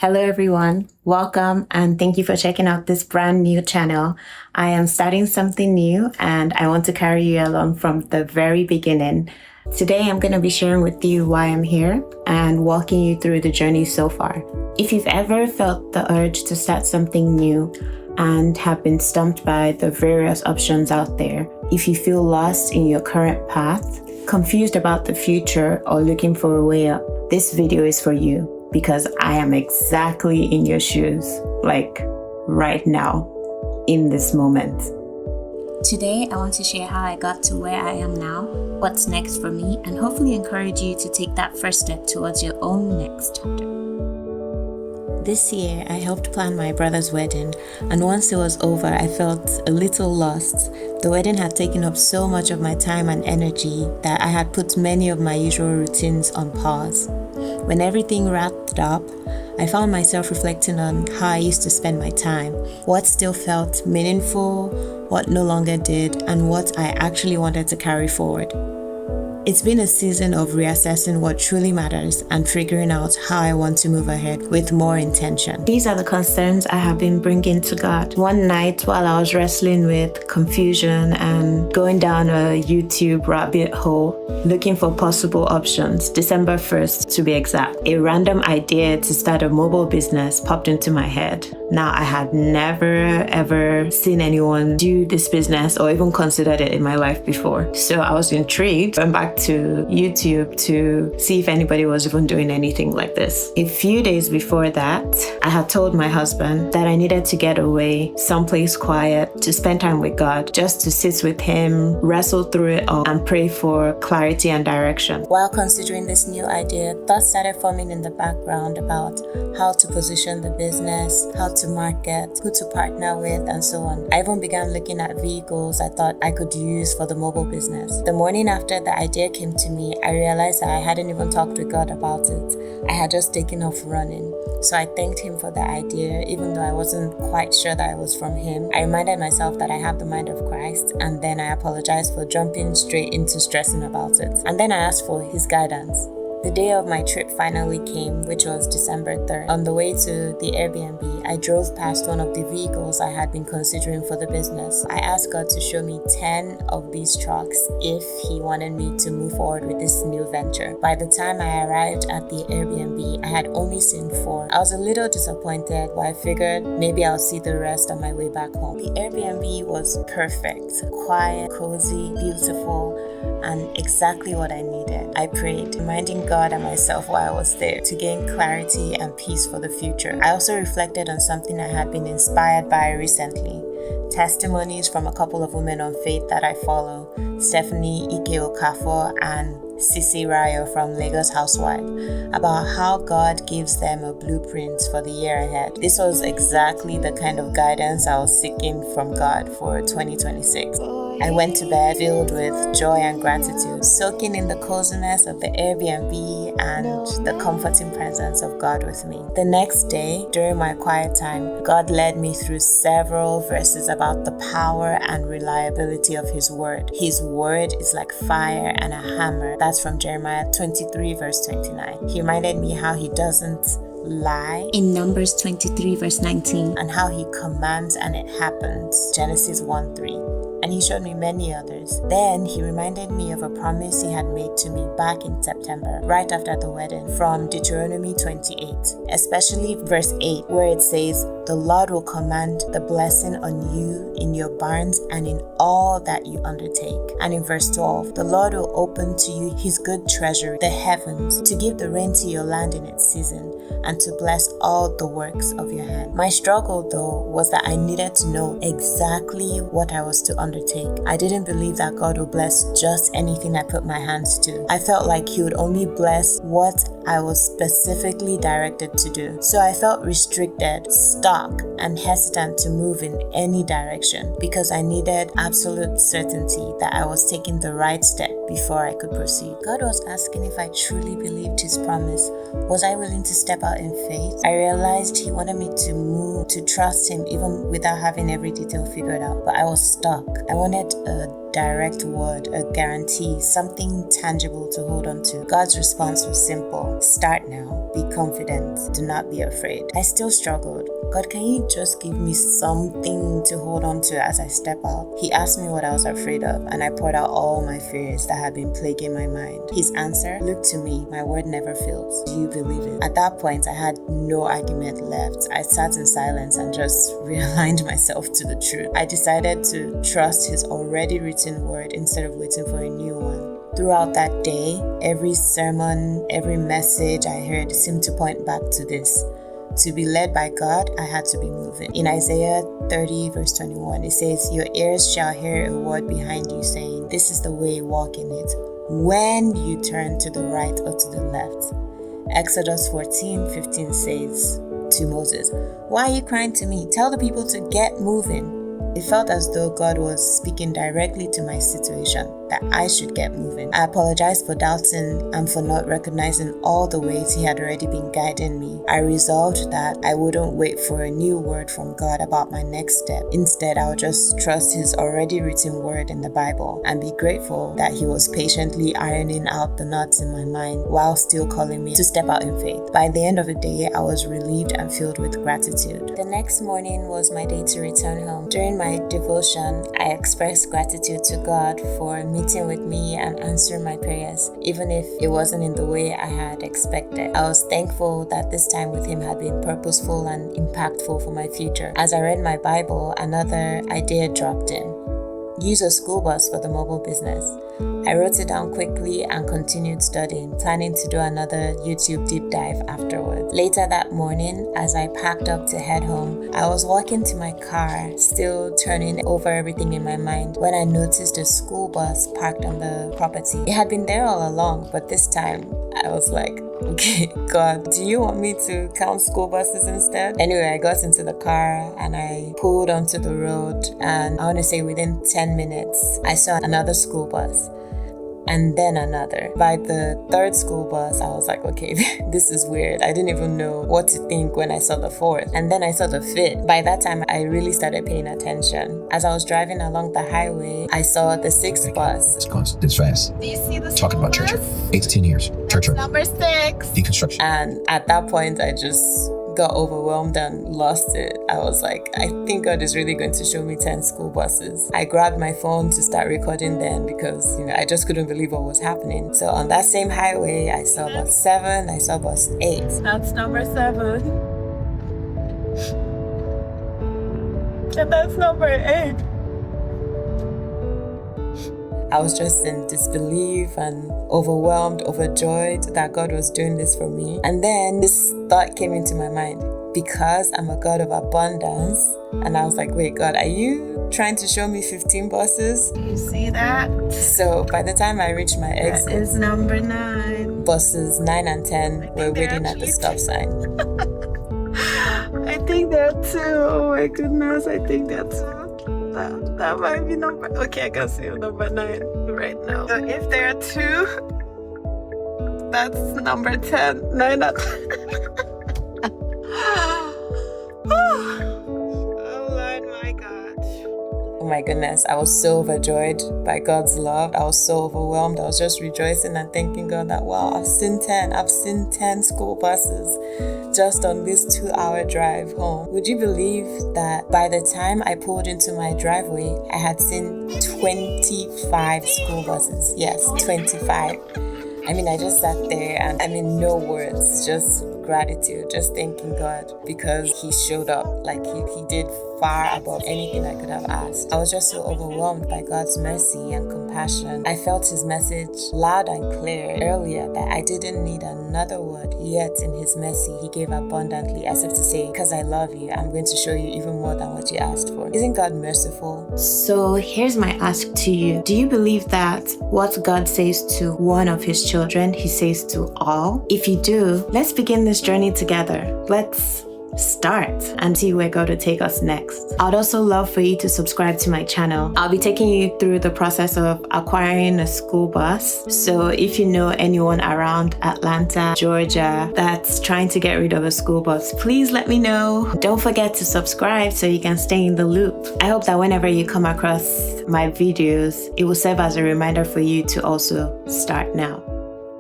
Hello, everyone. Welcome and thank you for checking out this brand new channel. I am starting something new and I want to carry you along from the very beginning. Today, I'm going to be sharing with you why I'm here and walking you through the journey so far. If you've ever felt the urge to start something new and have been stumped by the various options out there, if you feel lost in your current path, confused about the future, or looking for a way up, this video is for you. Because I am exactly in your shoes, like right now, in this moment. Today, I want to share how I got to where I am now, what's next for me, and hopefully encourage you to take that first step towards your own next chapter. This year, I helped plan my brother's wedding, and once it was over, I felt a little lost. The wedding had taken up so much of my time and energy that I had put many of my usual routines on pause. When everything wrapped up, I found myself reflecting on how I used to spend my time, what still felt meaningful, what no longer did, and what I actually wanted to carry forward. It's been a season of reassessing what truly matters and figuring out how I want to move ahead with more intention. These are the concerns I have been bringing to God. One night while I was wrestling with confusion and going down a YouTube rabbit hole, looking for possible options, December 1st to be exact, a random idea to start a mobile business popped into my head. Now, I had never ever seen anyone do this business or even considered it in my life before. So I was intrigued, went back to YouTube to see if anybody was even doing anything like this. A few days before that, I had told my husband that I needed to get away someplace quiet to spend time with God, just to sit with Him, wrestle through it all, and pray for clarity and direction. While considering this new idea, thoughts started forming in the background about how to position the business, how to market, who to partner with, and so on. I even began looking at vehicles I thought I could use for the mobile business. The morning after the idea came to me, I realized that I hadn't even talked with God about it. I had just taken off running. So I thanked Him for the idea, even though I wasn't quite sure that it was from Him. I reminded myself that I have the mind of Christ, and then I apologized for jumping straight into stressing about it. And then I asked for His guidance. The day of my trip finally came, which was December 3rd. On the way to the Airbnb, I drove past one of the vehicles I had been considering for the business. I asked God to show me 10 of these trucks if He wanted me to move forward with this new venture. By the time I arrived at the Airbnb, I had only seen 4. I was a little disappointed, but I figured maybe I'll see the rest on my way back home. The Airbnb was perfect, quiet, cozy, beautiful, and exactly what I needed. I prayed, reminding God and myself while I was there to gain clarity and peace for the future. I also reflected on something I had been inspired by recently. Testimonies from a couple of women on faith that I follow, Stephanie Ike Okafor and Sisi Rayo from Lagos Housewife, about how God gives them a blueprint for the year ahead. This was exactly the kind of guidance I was seeking from God for 2026. I went to bed filled with joy and gratitude, soaking in the coziness of the Airbnb and the comforting presence of God with me. The next day, during my quiet time, God led me through several verses about the power and reliability of His word. His word is like fire and a hammer. That's from Jeremiah 23 verse 29. He reminded me how He doesn't lie in Numbers 23 verse 19, and how He commands and it happens, Genesis 1:3. And He showed me many others. Then He reminded me of a promise He had made to me back in September, right after the wedding, from Deuteronomy 28, especially verse 8, where it says, "The Lord will command the blessing on you in your barns and in all that you undertake." And in verse 12, "The Lord will open to you His good treasury, the heavens, to give the rain to your land in its season, and to bless all the works of your hand." My struggle, though, was that I needed to know exactly what I was to undertake. I didn't believe that God would bless just anything I put my hands to. I felt like He would only bless what I was specifically directed to do. So I felt restricted, stuck, and hesitant to move in any direction because I needed absolute certainty that I was taking the right step before I could proceed. God was asking if I truly believed His promise. Was I willing to step out in faith? I realized He wanted me to move, to trust Him even without having every detail figured out. But I was stuck. I wanted a direct word, a guarantee, something tangible to hold on to. God's response was simple. Start now. Be confident. Do not be afraid. I still struggled. God, can you just give me something to hold on to as I step out? He asked me what I was afraid of, and I poured out all my fears that had been plaguing my mind. His answer, look to me, my word never fails. Do you believe it? At that point, I had no argument left. I sat in silence and just realigned myself to the truth. I decided to trust his already written word instead of waiting for a new one. Throughout that day, every sermon, every message I heard seemed to point back to this. To be led by God, I had to be moving. In Isaiah 30 verse 21, it says, your ears shall hear a word behind you saying, this is the way, walk in it, when you turn to the right or to the left. Exodus 14:15 says to Moses, why are you crying to me? Tell the people to get moving. It felt as though God was speaking directly to my situation, that I should get moving. I apologized for doubting and for not recognizing all the ways he had already been guiding me. I resolved that I wouldn't wait for a new word from God about my next step. Instead, I would just trust his already written word in the Bible and be grateful that he was patiently ironing out the knots in my mind while still calling me to step out in faith. By the end of the day, I was relieved and filled with gratitude. The next morning was my day to return home. During my devotion, I expressed gratitude to God for meeting with me and answering my prayers, even if it wasn't in the way I had expected. I was thankful that this time with him had been purposeful and impactful for my future. As I read my Bible, another idea dropped in. Use a school bus for the mobile business. I wrote it down quickly and continued studying, planning to do another YouTube deep dive afterwards. Later that morning, as I packed up to head home, I was walking to my car, still turning over everything in my mind, when I noticed a school bus parked on the property. It had been there all along, but this time I was like, okay, God, do you want me to count school buses instead? Anyway, I got into the car and I pulled onto the road, and I want to say within 10 minutes, I saw another school bus. And then another. By the third school bus, I was like, okay, this is weird. I didn't even know what to think when I saw the fourth. And then I saw the fifth. By that time, I really started paying attention. As I was driving along the highway, I saw the sixth bus. It's constant. It's fast. Do you see the Talking about bus? church. 8 to 10 years. Church. Number 6. Deconstruction. And at that point, I just got overwhelmed and lost it. I was like, I think God is really going to show me 10 school buses. I grabbed my phone to start recording then because, I just couldn't believe what was happening. So on that same highway, I saw bus 7, I saw bus 8. That's number 7. And that's number 8. I was just in disbelief and overwhelmed, overjoyed that God was doing this for me. And then this thought came into my mind, because I'm a God of abundance. And I was like, wait, God, are you trying to show me 15 buses? Do you see that? So by the time I reached my exit, that is number 9. Buses 9 and 10 were waiting at the stop sign. I think there are 2. Oh my goodness, I think there are 2. That might be number... Okay, I can see number 9 right now. So if there are 2, that's number 10. 9 and... Oh my goodness, I was so overjoyed by God's love. I was so overwhelmed. I was just rejoicing and thanking God that, wow, I've seen 10 school buses just on this 2-hour drive home. Would you believe that by the time I pulled into my driveway, I had seen 25 school buses? Yes, 25. I just sat there and no words, just gratitude, just thanking God because he showed up. Like he did far above anything I could have asked. I was just so overwhelmed by God's mercy and compassion. I felt his message loud and clear earlier that I didn't need another word, yet in his mercy he gave abundantly, as if to say, because I love you, I'm going to show you even more than what you asked for. Isn't God merciful? So here's my ask to you. Do you believe that what God says to one of his children, he says to all? If you do, let's begin this journey together. Let's start and see where God will take us next. I'd also love for you to subscribe to my channel. I'll be taking you through the process of acquiring a school bus. So if you know anyone around Atlanta, Georgia, that's trying to get rid of a school bus, please let me know. Don't forget to subscribe so you can stay in the loop. I hope that whenever you come across my videos, it will serve as a reminder for you to also start now.